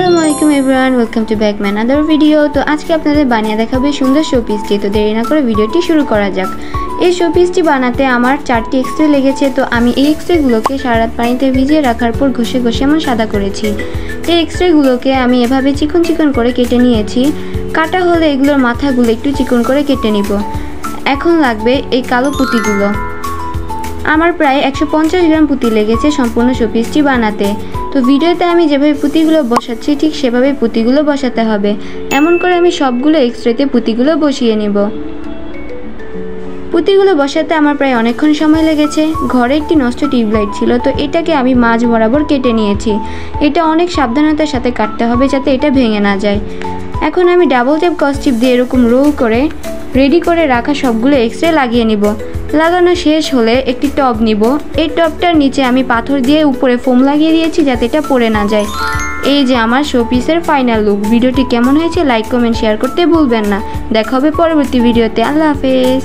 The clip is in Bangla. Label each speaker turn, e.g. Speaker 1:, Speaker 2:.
Speaker 1: আসসালামু everyone, welcome to back my another video. তো আজকে আপনাদের বানিয়ে দেখাবে সুন্দর শোপিসটি। তো দেরি না করে ভিডিওটি শুরু করা যাক। এই শোপিসটি বানাতে আমার 4টি এক্সট্রে লেগেছে। তো আমি এই এক্সট্রেগুলোকে সারা রাত পানিতে ভিজিয়ে রাখার পর ঘষে ঘষে এমন সাদা করেছি। এই এক্সট্রেগুলোকে আমি এভাবে চিকন চিকন করে কেটে নিয়েছি। কাটা হলে এগুলোর মাথাগুলো একটু চিকন করে কেটে নিব। এখন লাগবে এই কালো পুঁতিগুলো। আমার প্রায় 150 গ্রাম পুঁতি লেগেছে সম্পূর্ণ শোপিসটি বানাতে। তো ভিডিওতে আমি যেভাবে পুঁতিগুলো বসাচ্ছি ঠিক সেভাবে পুঁতিগুলো বসাতে হবে। এমন করে আমি সবগুলো এক্সট্রেতে পুঁতিগুলো বসিয়ে নিব। পুঁতিগুলো বসাতে আমার প্রায় অনেকক্ষণ সময় লেগেছে। ঘরে একটি নষ্ট টিউবলাইট ছিল, তো এটাকে আমি মাঝ বরাবর কেটে নিয়েছি। এটা অনেক সাবধানতার সাথে কাটতে হবে যাতে এটা ভেঙে না যায়। এখন আমি ডাবল ট্যাপ কস্টিপ দিয়ে এরকম রোল করে রেডি করে রাখা সবগুলো এক্সট্রে লাগিয়ে নিব। লাগানো শেষ হলে একটি টব নিব। এই টবটার নিচে আমি পাথর দিয়ে উপরে ফোম লাগিয়ে দিয়েছি যাতে এটা পড়ে না যায়। এই যে আমার শোপিসের ফাইনাল লুক। ভিডিওটি কেমন হয়েছে লাইক কমেন্ট শেয়ার করতে ভুলবেন না। দেখা হবে পরবর্তী ভিডিওতে। আল্লাহ হাফেজ।